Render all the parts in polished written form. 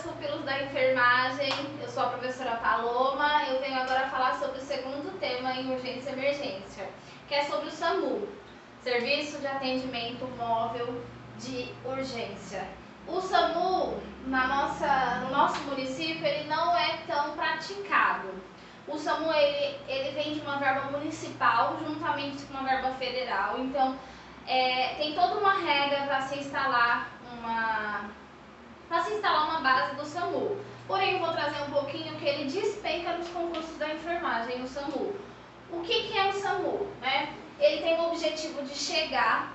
pupilos da enfermagem, eu sou a professora Paloma. Eu venho agora falar sobre o segundo tema em urgência e emergência, que é sobre o SAMU, Serviço de Atendimento Móvel de Urgência. O SAMU, no nosso município, ele não é tão praticado. O SAMU ele vem de uma verba municipal juntamente com uma verba federal, então tem toda uma regra para se instalar uma base do SAMU. Porém, eu vou trazer um pouquinho que ele despenca nos concursos da enfermagem, o SAMU. O que é o SAMU? Ele tem o objetivo de chegar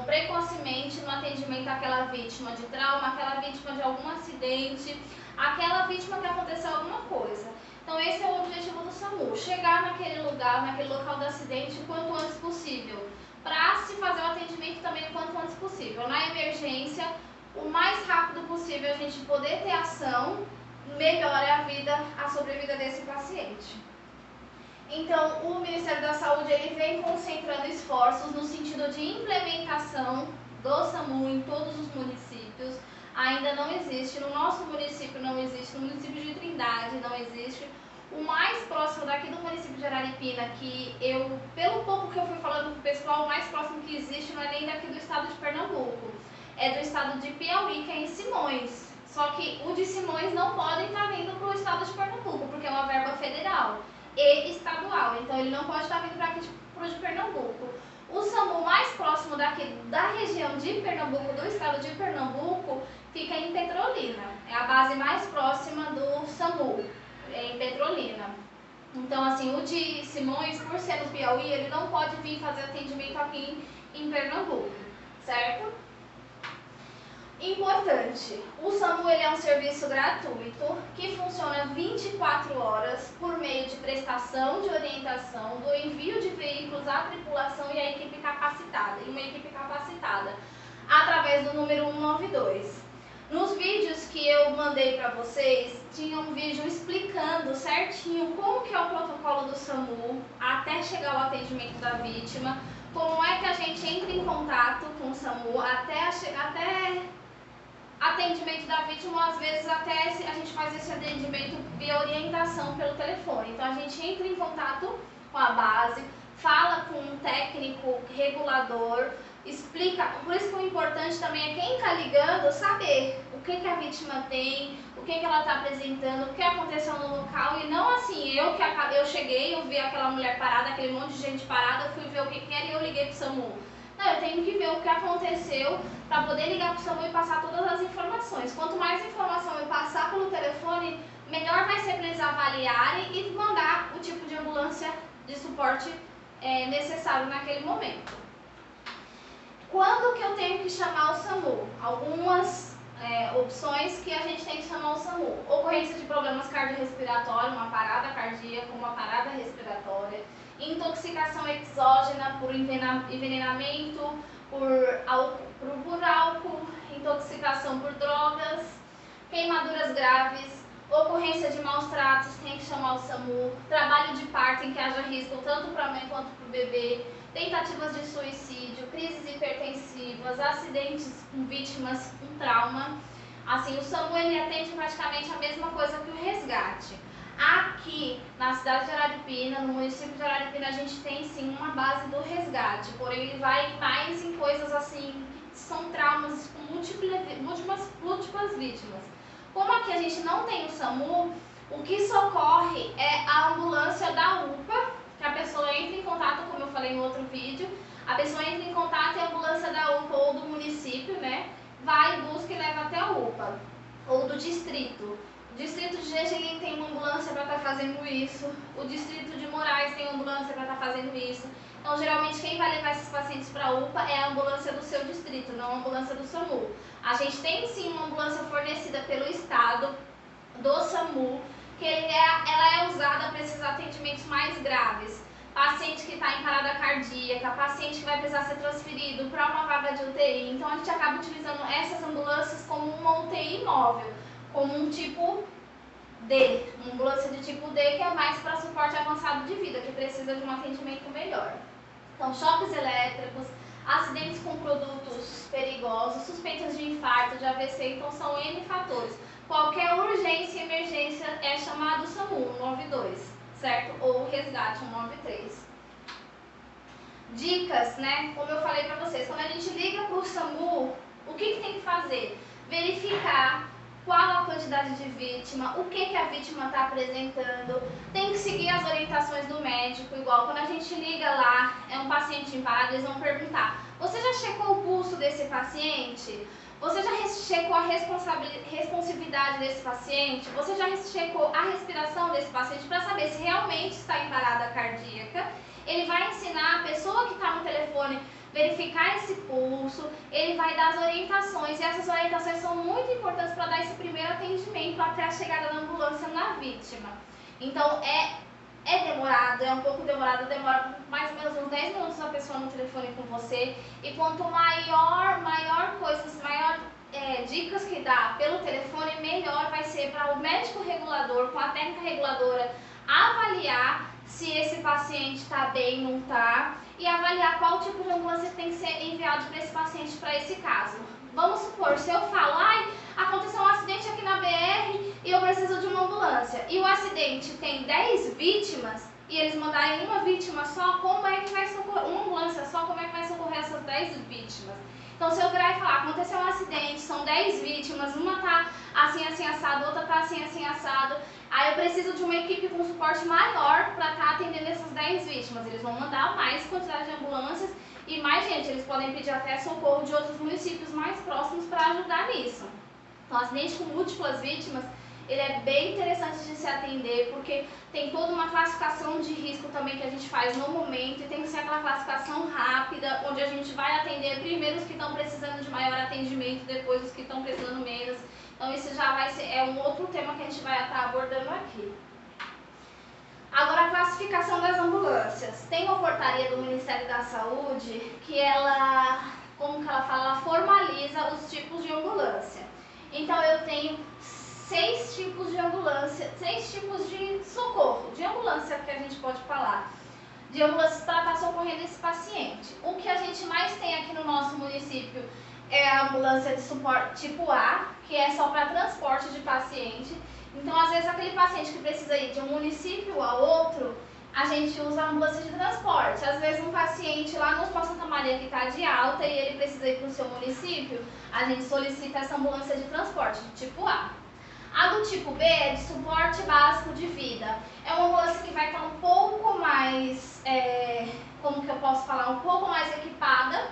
precocemente no atendimento àquela vítima de trauma, aquela vítima de algum acidente, aquela vítima que aconteceu alguma coisa. Então esse é o objetivo do SAMU, chegar naquele lugar, naquele local do acidente o quanto antes possível, para se fazer o atendimento também o quanto antes possível. Na emergência, o mais rápido possível a gente poder ter ação, melhora a sobrevida desse paciente. Então, o Ministério da Saúde ele vem concentrando esforços no sentido de implementação do SAMU em todos os municípios. Ainda não existe, no nosso município não existe, no município de Trindade não existe. O mais próximo daqui do município de Araripina, que pelo pouco que eu fui falando com o pessoal, o mais próximo que existe não é nem daqui do estado de Pernambuco, é do estado de Piauí, que é em Simões. Só que o de Simões não pode estar vindo para o estado de Pernambuco, porque é uma verba federal e estadual, então ele não pode estar vindo para o de Pernambuco. O SAMU mais próximo daqui da região de Pernambuco, do estado de Pernambuco, fica em Petrolina. É a base mais próxima do SAMU, em Petrolina. Então, assim, o de Simões, por ser no Piauí, ele não pode vir fazer atendimento aqui em Pernambuco, certo? Importante, o SAMU ele é um serviço gratuito que funciona 24 horas por meio de prestação de orientação, do envio de veículos à tripulação e à equipe capacitada, através do número 192. Nos vídeos que eu mandei para vocês, tinha um vídeo explicando certinho como que é o protocolo do SAMU até chegar ao atendimento da vítima, como é que a gente entra em contato com o SAMU até atendimento da vítima, às vezes até a gente faz esse atendimento via orientação pelo telefone. Então a gente entra em contato com a base, fala com um técnico regulador, explica. Por isso que o importante também é quem está ligando saber o que a vítima tem, o que ela está apresentando, o que aconteceu no local, e não assim, eu cheguei, eu vi aquela mulher parada, aquele monte de gente parada, eu fui ver o que era e eu liguei para o SAMU. Não, eu tenho que ver o que aconteceu para poder ligar para o SAMU e passar todas as informações. Quanto mais informação eu passar pelo telefone, melhor vai ser para eles avaliarem e mandar o tipo de ambulância de suporte necessário naquele momento. Quando que eu tenho que chamar o SAMU? Algumas opções que a gente tem que chamar o SAMU. Ocorrência de problemas cardiorrespiratórios, uma parada cardíaca, uma parada respiratória. Intoxicação exógena por envenenamento, por álcool, intoxicação por drogas, queimaduras graves, ocorrência de maus tratos, tem que chamar o SAMU, trabalho de parto em que haja risco tanto para a mãe quanto para o bebê, tentativas de suicídio, crises hipertensivas, acidentes com vítimas com trauma. Assim, o SAMU ele atende praticamente a mesma coisa que o resgate. Aqui na cidade de Araripina, no município de Araripina, a gente tem sim uma base do resgate, porém ele vai mais em coisas assim que são traumas com múltiplas vítimas. Como aqui a gente não tem o SAMU, o que socorre é a ambulância da UPA, que a pessoa entra em contato, como eu falei no outro vídeo, a pessoa entra em contato e a ambulância da UPA ou do município, vai, busca e leva até a UPA, ou do distrito. O distrito de Jejerim tem uma ambulância para estar fazendo isso, o distrito de Moraes tem uma ambulância para estar fazendo isso. Então, geralmente, quem vai levar esses pacientes para a UPA é a ambulância do seu distrito, não a ambulância do SAMU. A gente tem sim uma ambulância fornecida pelo estado do SAMU, que ela é usada para esses atendimentos mais graves. Paciente que está em parada cardíaca, paciente que vai precisar ser transferido para uma vaga de UTI. Então, a gente acaba utilizando essas ambulâncias como uma UTI móvel, como um tipo D, uma ambulância de tipo D, que é mais para suporte avançado de vida, que precisa de um atendimento melhor. Então, choques elétricos, acidentes com produtos perigosos, suspeitas de infarto, de AVC, então são N fatores. ocorrência e emergência é chamado SAMU 192, certo? Ou resgate 193. Dicas, né? Como eu falei para vocês, quando a gente liga para o SAMU, o que tem que fazer? Verificar qual a quantidade de vítima, o que a vítima está apresentando, tem que seguir as orientações do médico, igual quando a gente liga lá, é um paciente em parada, eles vão perguntar: você já checou o pulso desse paciente? Você já checou a responsividade desse paciente? Você já checou a respiração desse paciente para saber se realmente está em parada cardíaca? Ele vai ensinar a pessoa que está no telefone verificar esse pulso, ele vai dar as orientações, e essas orientações são muito importantes para dar esse primeiro atendimento até a chegada da ambulância na vítima. Então é demorado, é um pouco demorado, demora mais ou menos uns 10 minutos a pessoa no telefone com você, e quanto maior dicas que dá pelo telefone, melhor vai ser para o médico regulador, com a técnica reguladora, avaliar se esse paciente está bem ou não está, e avaliar qual tipo de ambulância tem que ser enviado para esse paciente para esse caso. Vamos supor, se eu falo: ai, aconteceu um acidente aqui na BR e eu preciso de uma ambulância, e o acidente tem 10 vítimas, e eles mandarem uma vítima só, como é que vai socorrer, uma ambulância só, como é que vai socorrer essas 10 vítimas? Então, se eu virar e falar: aconteceu um acidente, são 10 vítimas, uma tá assim, assim, assado, outra tá assim, assim, assado, aí eu preciso de uma equipe com suporte maior para estar atendendo essas 10 vítimas. Eles vão mandar mais quantidade de ambulâncias e mais gente. Eles podem pedir até socorro de outros municípios mais próximos para ajudar nisso. Então, acidente com múltiplas vítimas, ele é bem interessante de se atender, porque tem toda uma classificação de risco também que a gente faz no momento, e tem que ser aquela classificação rápida, onde a gente vai atender primeiro os que estão precisando de maior atendimento, depois os que estão precisando menos. Então isso já vai ser um outro tema que a gente vai estar abordando aqui. Agora, a classificação das ambulâncias. Tem uma portaria do Ministério da Saúde que ela, como que ela fala, ela formaliza os tipos de ambulância. Então eu tenho 6 tipos de ambulância, 6 tipos de socorro, de ambulância que a gente pode falar, de ambulância para estar socorrendo esse paciente. O que a gente mais tem aqui no nosso município é a ambulância de suporte tipo A, que é só para transporte de paciente. Então, às vezes, aquele paciente que precisa ir de um município a outro, a gente usa a ambulância de transporte. Às vezes, um paciente lá no Hospital Santa Maria que está de alta e ele precisa ir para o seu município, a gente solicita essa ambulância de transporte, de tipo A. A do tipo B é de suporte básico de vida. É uma ambulância que vai estar um pouco mais, como que eu posso falar, um pouco mais equipada.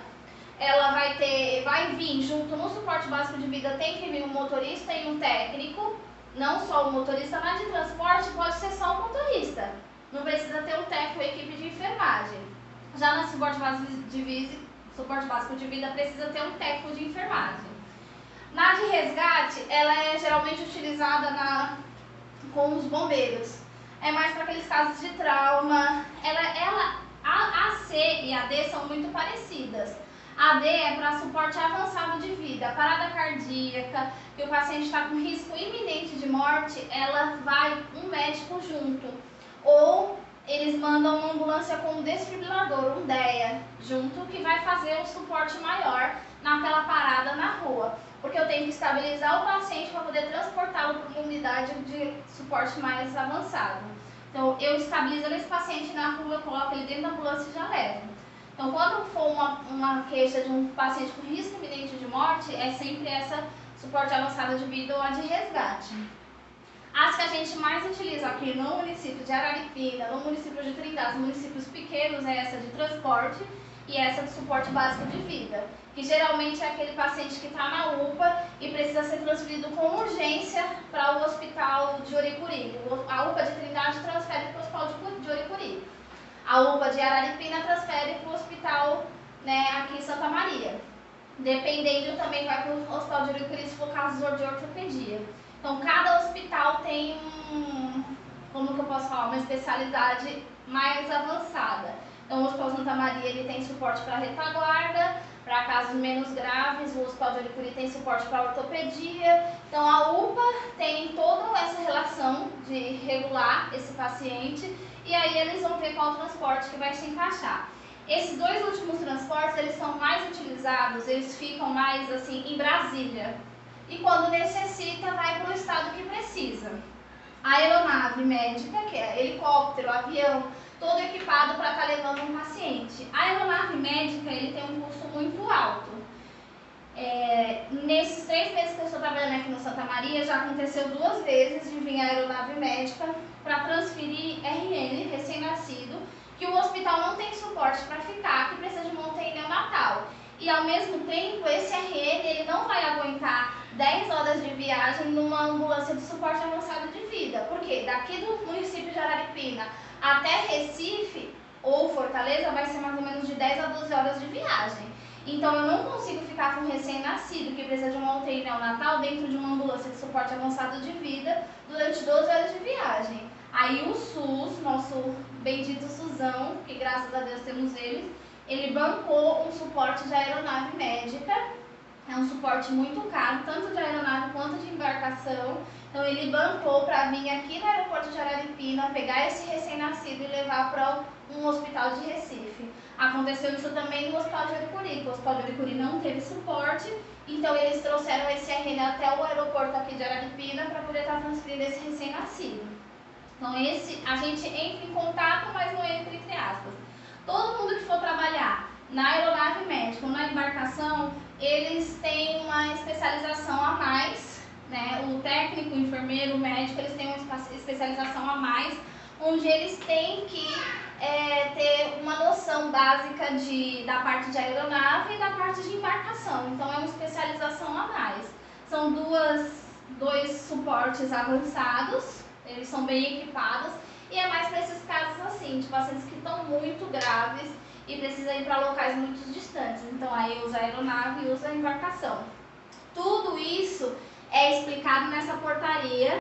Ela vai vir junto no suporte básico de vida, tem que vir um motorista e um técnico, não só o motorista, mas de transporte pode ser só o motorista. Não precisa ter um técnico ou equipe de enfermagem. Já no suporte básico de vida precisa ter um técnico de enfermagem. Na de resgate, ela é geralmente utilizada com os bombeiros. É mais para aqueles casos de trauma. A C e a D são muito parecidas. A D é para suporte avançado de vida, parada cardíaca, que o paciente está com risco iminente de morte, ela vai um médico junto. Ou eles mandam uma ambulância com um desfibrilador, um DEA, junto, que vai fazer um suporte maior naquela parada na rua. Porque eu tenho que estabilizar o paciente para poder transportá-lo para uma unidade de suporte mais avançado. Então, eu estabilizando esse paciente na rua, eu coloco ele dentro da ambulância e já levo. Então, quando for uma queixa de um paciente com risco iminente de morte, é sempre essa suporte avançado de vida ou a de resgate. As que a gente mais utiliza aqui no município de Araripina, no município de Trindade, municípios pequenos, é essa de transporte e essa de suporte básico de vida, que geralmente é aquele paciente que está na UPA e precisa ser transferido com urgência para o hospital de Oricuri. A UPA de Trindade transfere para o hospital de Oricuri. A UPA de Araripina transfere para o hospital, aqui em Santa Maria. Dependendo, também vai para o hospital de Oricuri se for caso de ortopedia. Então, cada hospital tem como que eu posso falar, uma especialidade mais avançada. Então, o Hospital Santa Maria ele tem suporte para retaguarda, para casos menos graves. O Hospital de Oricuri tem suporte para ortopedia. Então, a UPA tem toda essa relação de regular esse paciente e aí eles vão ver qual transporte que vai se encaixar. Esses 2 últimos transportes, eles são mais utilizados, eles ficam mais assim em Brasília. E quando necessita, vai para o estado que precisa. a aeronave médica, que é helicóptero, avião, todo equipado para estar levando um paciente. A aeronave médica, ele tem um custo muito alto. Nesses 3 meses que eu estou trabalhando aqui no Santa Maria, já aconteceu 2 vezes de vir a aeronave médica para transferir RN, recém-nascido, que o hospital não tem suporte para ficar, que precisa de uma UTI neonatal. E ao mesmo tempo, esse RN ele não vai aguentar 10 horas de viagem numa ambulância de suporte avançado de vida. Porque daqui do município de Araripina até Recife ou Fortaleza vai ser mais ou menos de 10 a 12 horas de viagem. Então eu não consigo ficar com um recém-nascido que precisa de uma UTI neonatal dentro de uma ambulância de suporte avançado de vida durante 12 horas de viagem. Aí o SUS, nosso bendito SUSão, que graças a Deus temos ele bancou um suporte de aeronave médica. É um suporte muito caro, tanto de aeronave quanto de embarcação. Então ele bancou para vir aqui no aeroporto de Araripina, pegar esse recém-nascido e levar para um hospital de Recife. Aconteceu isso também no hospital de Aricuri, o hospital de Aricuri não teve suporte, então eles trouxeram esse RN até o aeroporto aqui de Araripina para poder estar transferindo esse recém-nascido. Então a gente entra em contato, mas não entra entre aspas. Todo mundo que for trabalhar na aeronave médica ou na embarcação, eles têm uma especialização a mais, né? O técnico, o enfermeiro, o médico, eles têm uma especialização a mais, onde eles têm que ter uma noção básica da parte de aeronave e da parte de embarcação. Então é uma especialização a mais. São dois suportes avançados, eles são bem equipados, e é mais para esses casos assim, de pacientes que estão muito graves e precisam ir para locais muito distantes. Então aí usa a aeronave e usa a embarcação. Tudo isso é explicado nessa portaria